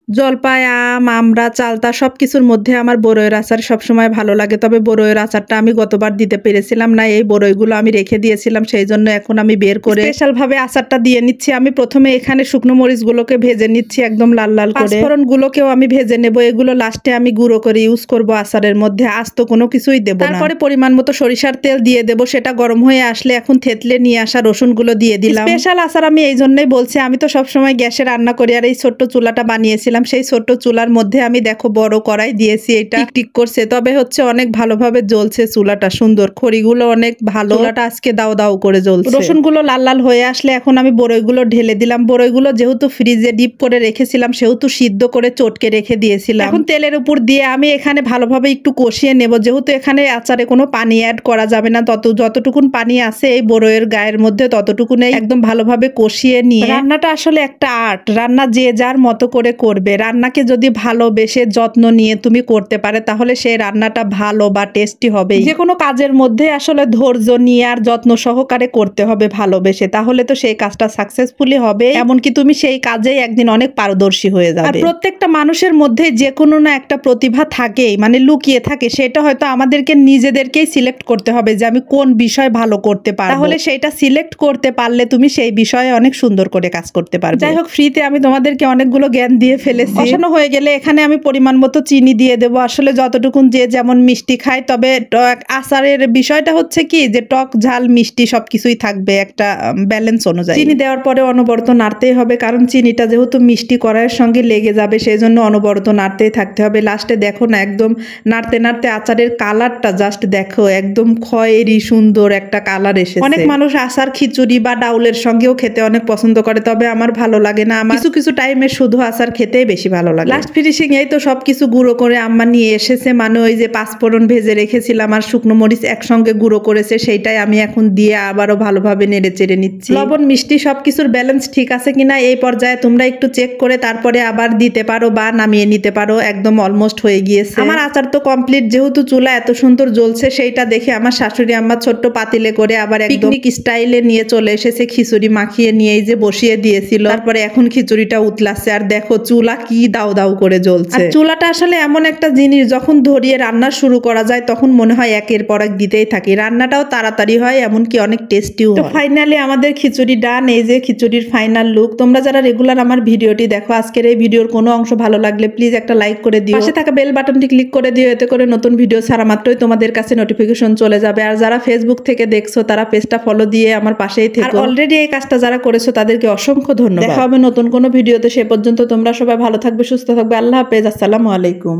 জলপাই, আম, আমড়া, চালতা সবকিছুর মধ্যে আমার বরইয়ের আচার সবসময় ভালো লাগে। তবে বরইয়ের আচারটা আমি গতবার দিতে পেরেছিলাম না। এই বরইগুলো আমি রেখে দিয়েছিলাম, সেই জন্য এখন আমি বের করে স্পেশাল ভাবে আচারটা দিয়ে নিচ্ছি। আমি প্রথমে এখানে শুকনো মরিচগুলোকে ভেজে নিচ্ছি একদম লাল লাল করে। পাঁচফোড়নগুলোকেও আমি ভেজে নেব। এগুলো লাস্টে আমি গুঁড়ো করে ইউজ করব আচারের মধ্যে, আস্ত কোনো কিছুই দেব না। তারপরে পরিমাণ মতো সরিষার তেল দিয়ে দেব। সেটা গরম হয়ে আসলে এখন থেতলে নিয়ে আসা রসুনগুলো দিয়ে দিলাম। স্পেশাল আচার আমি এই জন্যই বলছি, আমি তো সবসময় গ্যাসে রান্না করি, আর এই ছোট্ট চুলাটা বানিয়েছিলাম। সেই ছোট্ট চুলার মধ্যে আমি দেখো বড় কড়াই দিয়েছি, এটা টিকটিক করছে, তবে হচ্ছে অনেক ভালোভাবে জ্বলছে চুলাটা, সুন্দর খড়িগুলো অনেক ভালো। চুলাটা আজকে দাও দাও করে জ্বলছে। রসুনগুলো লাল লাল হয়ে আসলে এখন আমি বড়ইগুলো ঢেলে দিলাম। বড়ইগুলো যেহেতু ফ্রিজে ডিপ করে রেখেছিলাম, সেহেতু সিদ্ধ করে চটকে রেখে দিয়েছিলাম। এখন তেলের উপর দিয়ে আমি এখানে ভালোভাবে একটু কষিয়ে নেব। যেহেতু এখানে আচারে কোনো পানি অ্যাড করা যাবে না, যতটুকুন পানি আছে এই বড়ইয়ের গায়ের মধ্যে ততটুকুনেই একদম ভালোভাবে কষিয়ে নিয়ে, রান্নাটা আসলে একটা আর্ট। রান্না যে যার মতো করে করবে। রান্নাকে যদি ভালোবেসে যত্ন নিয়ে তুমি করতে পারে, তাহলে সেই রান্নাটা ভালো বা টেস্টি হবে। যে কোনো কাজের মধ্যে আসলে ধৈর্য নিয়ে আর যত্ন সহকারে করতে হবে ভালোবেসে, তাহলে তো সেই কাজটা সাকসেসফুলি হবে। এমনকি তুমি সেই কাজেই একদিন অনেক পারদর্শী হয়ে যাবে। আর প্রত্যেকটা মানুষের মধ্যে যে কোনো না একটা প্রতিভা থাকেই, মানে লুকিয়ে থাকে। সেটা হয়তো আমাদেরকে নিজেদেরকেই সিলেক্ট করতে হবে যে আমি কোন বিষয় ভালো করতে পারবো। তাহলে সেইটা সিলেক্ট করতে পারলে তুমি সেই বিষয়ে অনেক সুন্দর করে কাজ করতে পারবে। যাই হোক, ফ্রিতে আমি তোমাদেরকে অনেকগুলো জ্ঞান দিয়ে ফেলেছি। কষানো হয়ে গেলে এখানে আমি পরিমাণ মতো চিনি দিয়ে দেবো। আসলে যতটুকুন যে যেমন মিষ্টি খায়, তবে আচারের বিষয়টা হচ্ছে কি যে টক ঝাল মিষ্টি সবকিছুই থাকবে একটা ব্যালেন্স অনুযায়ী। চিনি দেওয়ার পরে অনবরত নাড়তেই হবে, কারণ চিনিটা যেহেতু মিষ্টি কড়াইয়ের সঙ্গে লেগে যাবে, সেই জন্য অনবরত নাড়তেই থাকতে হবে। লাস্টে দেখো না, একদম নাড়তে নাড়তে আচারের কালারটা জাস্ট দেখো, একদম খয়েরি সুন্দর একটা কালার এসেছে। অনেক মানুষ আচার খিচুড়ি বা ডাউলের সঙ্গেও খেতে অনেক পছন্দ করে, তবে আমার ভালো লাগে না। আমার কিছু কিছু টাইমে শুধু আচার খেতেই বেশি ভালো লাগে। লাস্ট ফিনিশিং এই তো সবকিছু গুঁড়ো করে আম্মা নিয়ে এসেছে, মানে ওই যে পাঁচফোড়ন ভেজে রেখেছিলাম আর শুকনো মরিচ একসঙ্গে গুঁড়ো করেছে, সেইটাই আমি এখন দিয়ে আবারও ভালোভাবে নেড়ে চেড়ে নিচ্ছি। লবণ মিষ্টি সবকিছুর ব্যালেন্স ঠিক আছে কিনা এই পর্যায়ে তোমরা একটু চেক করে তারপরে আবার দিতে পারো বা নামিয়ে নিতে পারো। একদম অলমোস্ট হয়ে গিয়েছে আমার আচার তো কমপ্লিট। যেহেতু চুলা এত সুন্দর জ্বলছে, সেইটা দেখে আমার শাশুড়ি আম্মা ছোট্ট পাতিলে করে আবার পিকনিক স্টাইলে নিয়ে চলে এসেছে। খিচুড়ি মাখিয়ে নিয়েই যে বসিয়ে দিয়েছিল, তারপরে এখন খিচুড়িটা উতলাচ্ছে। আর দেখো চুলা কি দাও দাও করে জ্বলছে। চুলাটা আসলে এমন একটা জিনিস, যখন ধরিয়ে রান্না শুরু করা যায় তখন মনে হয় একের পর এক দিতেই থাকি। রান্নাটাও তাড়াতাড়ি হয়, এমনকি অনেক টেস্টিও হয়। ফাইনালি আমাদের খিচুড়ি ডান। এই যে খিচুড়ির ফাইনাল লুক। তোমরা যারা রেগুলার আমার ভিডিওটি দেখো, আজকের এই ভিডিওর কোনো অংশ ভালো লাগলে প্লিজ একটা লাইক করে দিও। পাশে থাকা বেল বাটনটি ক্লিক করে দিও, এতে করে নতুন ভিডিও ছাড়া মাত্রই তোমাদের কাছে নোটিফিকেশন চলে যাবে। আর যারা ফেসবুক থেকে দেখছো, তারা পেজটা ফলো দিয়ে আমার পাশেই থেকো। আর অলরেডি এই কাজটা যারা করেছো তাদেরকে অসংখ্য ধন্যবাদ। দেখা হবে নতুন কোনো ভিডিওতে। সে পর্যন্ত তোমরা সবাই ভালো থাকবে, সুস্থ থাকবে। আল্লাহ হাফেজ। আসসালামু আলাইকুম।